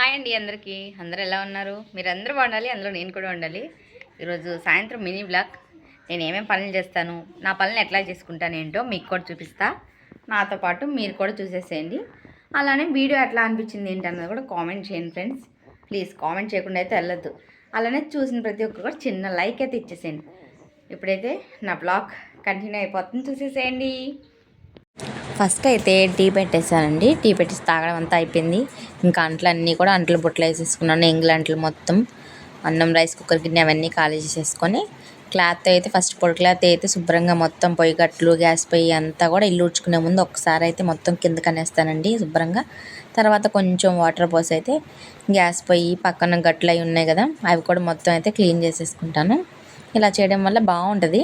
Hi అండి అందరికీ. అందరూ ఎలా ఉన్నారు? మీరందరూ బాగుండాలి, అందులో నేను కూడా ఉండాలి. ఈరోజు సాయంత్రం మినీ బ్లాగ్. నేను ఏమేమి పనులు చేస్తాను, నా పనులు ఎట్లా చేసుకుంటాను ఏంటో మీకు కూడా చూపిస్తా. నాతో పాటు మీరు కూడా చూసేసేయండి. అలానే వీడియో ఎట్లా అనిపించింది ఏంటన్నది కూడా కామెంట్ చేయండి ఫ్రెండ్స్. ప్లీజ్ కామెంట్ చేయకుండా అయితే వెళ్ళొద్దు. అలానే చూసిన ప్రతి ఒక్కరు కూడా చిన్న లైక్ అయితే ఇచ్చేసేయండి. ఇప్పుడైతే నా బ్లాగ్ కంటిన్యూ అయిపోతుంది, చూసేసేయండి. ఫస్ట్ అయితే టీ పెట్టేసానండి. టీ పెట్టేసి తాగడం అంతా అయిపోయింది. ఇంకా అంట్లన్నీ కూడా అంట్లు బుట్టలు వేసేసుకున్నాను. ఎంగిల్ అంట్లు మొత్తం అన్నం, రైస్ కుక్కర్ గిన్నె అవన్నీ ఖాళీ చేసేసుకొని క్లాత్ అయితే ఫస్ట్ పొడి క్లాత్ అయితే శుభ్రంగా మొత్తం పొయ్యి గట్లు, గ్యాస్ పొయ్యి అంతా కూడా ఇల్లు ఉడ్చుకునే ముందు ఒకసారి అయితే మొత్తం కిందకి అనేస్తానండి శుభ్రంగా. తర్వాత కొంచెం వాటర్ పోసి అయితే గ్యాస్ పొయ్యి పక్కన గట్లు అవి ఉన్నాయి కదా, అవి కూడా మొత్తం అయితే క్లీన్ చేసేసుకుంటాను. ఇలా చేయడం వల్ల బాగుంటుంది.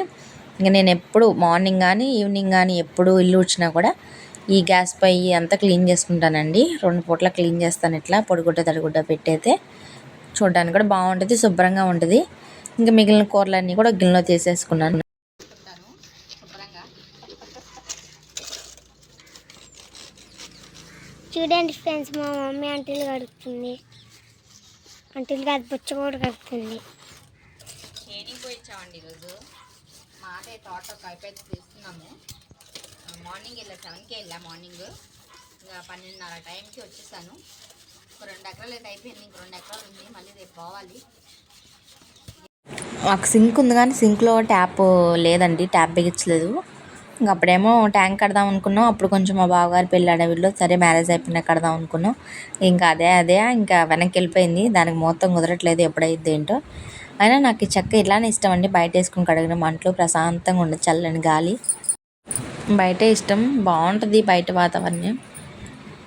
ఇంకా నేను ఎప్పుడు మార్నింగ్ కానీ ఈవినింగ్ కానీ ఎప్పుడు ఇల్లు ఉడ్చినా కూడా ఈ గ్యాస్ పొయ్యి అంతా క్లీన్ చేసుకుంటానండి. 2 పూట్ల క్లీన్ చేస్తాను. ఇట్లా పొడిగుడ్డ తడిగుడ్డ పెట్టయితే చూడడానికి కూడా బాగుంటుంది, శుభ్రంగా ఉంటుంది. ఇంకా మిగిలిన కూరలన్నీ కూడా గిన్నెలో తీసేసుకున్నాను. చూడండి ఫ్రెండ్స్, మా మమ్మీ అంటీలు కడుగుతుంది. అంటీలు కాదు, బొచ్చ కూడా కడుగుతుంది. పోయించామండి ఈరోజు మాదే తోట ఒక అయిపోయి తీస్తున్నాము. మార్నింగ్ వెళ్ళా, 7కి వెళ్ళా మార్నింగ్. ఇంకా 12:30 టైంకి వచ్చేసాను. ఒక 2 ఎకరాలు అయితే అయిపోయింది, ఇంక 2 ఎకరాలు ఉంది, మళ్ళీ రేపు పోవాలి. మాకు సింక్ ఉంది కానీ సింక్లో ట్యాప్ లేదండి, ట్యాప్ బిగించలేదు. ఇంక అప్పుడేమో ట్యాంక్ కడదాం అనుకున్నాం. అప్పుడు కొంచెం మా బావగారు పెళ్ళి అడవిలో, సరే మ్యారేజ్ అయిపోయినా కడదాం అనుకున్నాం. ఇంకా అదే ఇంకా వెనక్కి వెళ్ళిపోయింది. దానికి మొత్తం కుదరట్లేదు, ఎప్పుడైద్ది ఏంటో. అయినా నాకు ఈ చెక్క ఇలానే ఇష్టం అండి. బయట వేసుకుని కడిగిన మంటలు ప్రశాంతంగా ఉండదు, చల్లని గాలి బయటే ఇష్టం, బాగుంటుంది బయట వాతావరణం.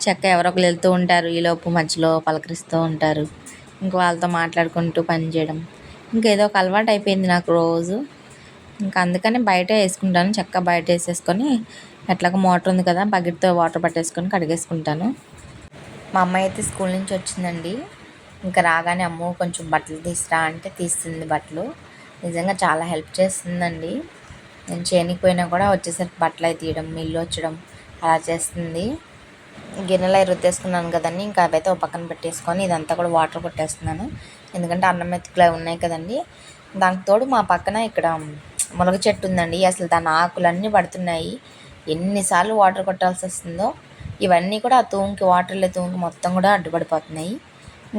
చెక్క ఎవరొకరు వెళ్తూ ఉంటారు, ఈలోపు మధ్యలో పలకరిస్తూ ఉంటారు. ఇంక వాళ్ళతో మాట్లాడుకుంటూ పని చేయడం ఇంకేదో ఒక అలవాటు అయిపోయింది నాకు రోజు. ఇంకా అందుకని బయటే వేసుకుంటాను. చెక్క బయట వేసేసుకొని ఎట్లాగో మోటార్ ఉంది కదా, బకెట్తో వాటర్ పట్టేసుకొని కడిగేసుకుంటాను. మా అమ్మాయి అయితే స్కూల్ నుంచి వచ్చిందండి. ఇంకా రాగానే అమ్మ కొంచెం బట్టలు తీసురా అంటే తీస్తుంది బట్టలు. నిజంగా చాలా హెల్ప్ చేస్తుందండి. నేను చేయనికి పోయినా కూడా వచ్చేసరికి బట్టలు అవి తీయడం, ఇల్లు వచ్చడం అలా చేస్తుంది. గిన్నెలు అవి రుద్దేసుకున్నాను కదండి, ఇంకా అవైతే ఒక పక్కన పెట్టేసుకొని ఇదంతా కూడా వాటర్ కొట్టేస్తున్నాను. ఎందుకంటే అన్నం మెతుకులు అవి ఉన్నాయి కదండి. దానికి తోడు మా పక్కన ఇక్కడ మునగ చెట్టు ఉందండి. అసలు దాని ఆకులన్నీ పడుతున్నాయి. ఎన్నిసార్లు వాటర్ కొట్టాల్సి వస్తుందో. ఇవన్నీ కూడా ఆ తూముకి, వాటర్లో తూముకి మొత్తం కూడా అడ్డుపడిపోతున్నాయి.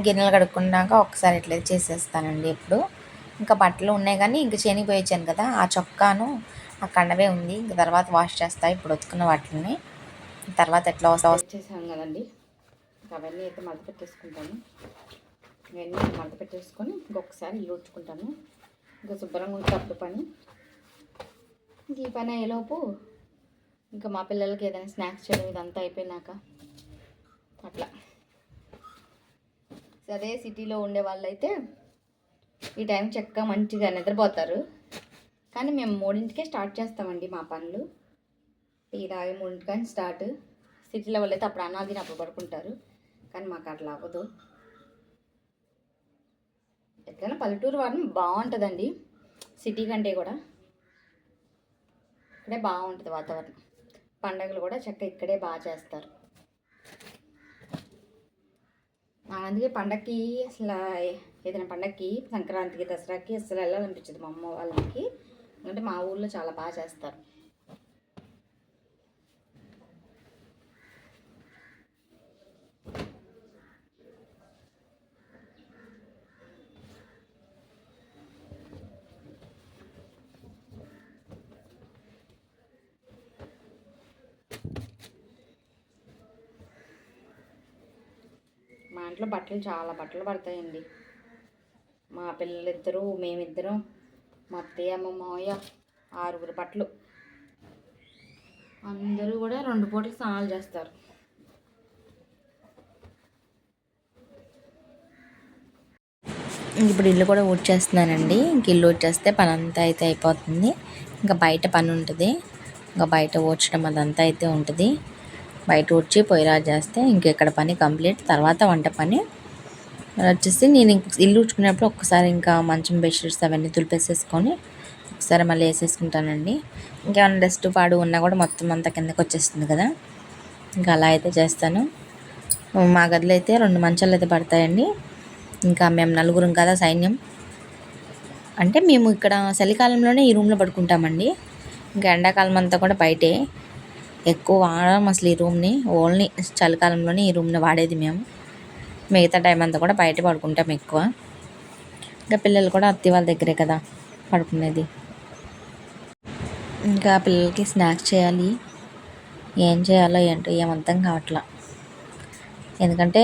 గిన్నెలు కడుక్కున్నాక ఒకసారి ఇట్లా చేసేస్తానండి ఎప్పుడు. ఇంకా బట్టలు ఉన్నాయి కానీ ఇంక చేనికి పోయి వచ్చాను కదా, ఆ చొక్కాను ఆ కండవే ఉంది. ఇంక తర్వాత వాష్ చేస్తాను ఇప్పుడు ఉతుకున్న వాటిని. తర్వాత ఎట్లా వచ్చేసాను కదండి, ఇంకా అవన్నీ అయితే మడత పెట్టేసుకుంటాను. ఇవన్నీ మడత పెట్టేసుకొని ఇంకొకసారి ఇల్లు ఉడ్చుకుంటాను. ఇంకా శుభ్రంగా ఉంటే అప్పుడు పని. ఇంక ఈ పని అయ్యేలోపు ఇంకా మా పిల్లలకి ఏదైనా స్నాక్స్ చేయడం ఇదంతా అయిపోయినాక అట్లా. అదే సిటీలో ఉండే వాళ్ళైతే ఈ టైం చక్కగా మంచిగా నిద్రపోతారు. కానీ మేము 3ంటికే స్టార్ట్ చేస్తామండి మా పనులు. టీ తాగి 3ంటికని స్టార్ట్. సిటీలో వాళ్ళు అయితే అప్పుడు అన్నాలు తిని అప్పుడు పడుకుంటారు. కానీ మాకు అట్లా అవ్వదు. ఎట్లైనా పల్లెటూరు వాడిని బాగుంటుందండి సిటీ కంటే కూడా. ఇక్కడే బాగుంటుంది వాతావరణం. పండగలు కూడా చక్కగా ఇక్కడే బాగా చేస్తారు. అందుకే పండగకి అసలు ఏదైనా పండగకి, సంక్రాంతికి, దసరాకి అసలు వెళ్ళాలనిపించదు మా అమ్మ వాళ్ళకి. ఎందుకంటే మా ఊళ్ళో చాలా బాగా చేస్తారు. మా ఇంట్లో చాలా బట్టలు పడతాయండి. మా పిల్లలిద్దరూ, మేమిద్దరం, మా అత్తయ్య, మా మావయ్య 6 బట్టలు. అందరూ కూడా 2 పూటలు స్నానాలు చేస్తారు. ఇప్పుడు ఇల్లు కూడా ఊడ్చేస్తున్నానండి. ఇంక ఇల్లు ఊడ్చేస్తే పని అంతా అయితే అయిపోతుంది. ఇంకా బయట పని ఉంటుంది. ఇంకా బయట ఊడ్చడం అదంతా అయితే ఉంటుంది. బయట ఊడ్చి పొయ్యిరాజు చేస్తే ఇంకెక్కడ పని కంప్లీట్. తర్వాత వంట పని వచ్చేసి నేను ఇల్లు ఊడ్చుకునేటప్పుడు ఒక్కసారి ఇంకా మంచం, బెడ్షీట్స్ అవన్నీ తులిపేసేసుకొని ఒకసారి మళ్ళీ వేసేసుకుంటానండి. ఇంకేమైనా డస్ట్ పాడు ఉన్నా కూడా మొత్తం అంతా కిందకి వచ్చేస్తుంది కదా, ఇంకా అలా అయితే చేస్తాను. మా గదిలో అయితే 2 మంచాలు అయితే పడతాయండి. ఇంకా మేము నలుగురం కదా సైన్యం. అంటే మేము ఇక్కడ చలికాలంలోనే ఈ రూమ్లో పడుకుంటామండి. ఇంకా ఎండాకాలం అంతా కూడా బయటే. ఎక్కువ వాడడం అసలు ఈ రూమ్ని. ఓన్లీ చలికాలంలోనే ఈ రూమ్ని వాడేది మేము. మిగతా టైం అంతా కూడా బయట పడుకుంటాం ఎక్కువ. ఇంకా పిల్లలు కూడా అత్తయ్య వాళ్ళ దగ్గరే కదా పడుకునేది. ఇంకా పిల్లలకి స్నాక్స్ చేయాలి. ఏం చేయాలో ఏంటో ఏం అర్థం కావట్లా. ఎందుకంటే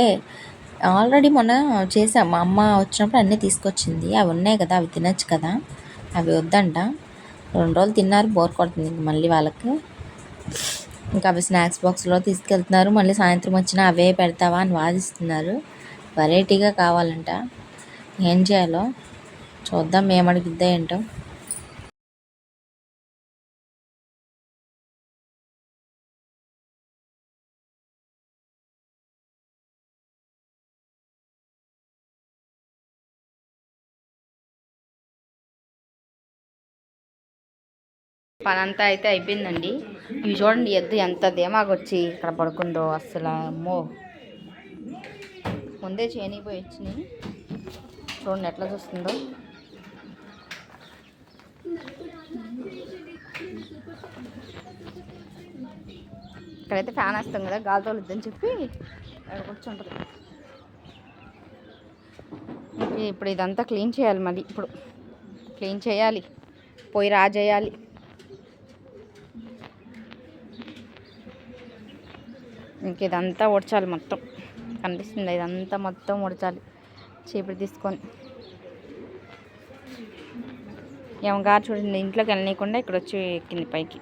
ఆల్రెడీ మొన్న చేసాం. మా అమ్మ వచ్చినప్పుడు అన్నీ తీసుకొచ్చింది. అవి ఉన్నాయి కదా, అవి తినచ్చు కదా. అవి వద్దంట. 2 రోజులు తిన్నారు, బోర్ కొడుతుంది మళ్ళీ వాళ్ళకి. ఇంకా అవి స్నాక్స్ బాక్స్లో తీసుకెళ్తున్నారు. మళ్ళీ సాయంత్రం వచ్చినా అవే పెడతావా అని వాదిస్తున్నారు. వెరైటీగా కావాలంట. ఏం చేయాలో చూద్దాం, ఏమడిగిద్దా ఏంటో. పని అంతా అయితే అయిపోయిందండి. ఇవి చూడండి, ఎద్దు ఎంత ధీమాగా వచ్చి ఇక్కడ పడుకుందో. అసలు అమ్మో, ముందే చేనిపోయి వచ్చినాయి. చూడండి ఎట్లా చూస్తుందో. ఇక్కడైతే ఫ్యాన్ వేస్తాం కదా, గాలి తోలుద్దని చెప్పి అక్కడ కూర్చుంటుంది. ఇప్పుడు ఇదంతా క్లీన్ చేయాలి. మళ్ళీ ఇప్పుడు క్లీన్ చేయాలి, పోయి రాజేయాలి. ఇంక ఇదంతా ఉడచాలి మొత్తం. కనిపిస్తుంది ఇదంతా మొత్తం ఉడచాలి చీపురు తీసుకొని. ఏమో గారు చూడండి, ఇంట్లోకి వెళ్ళనీయకుండా ఇక్కడ వచ్చి ఎక్కింది పైకి.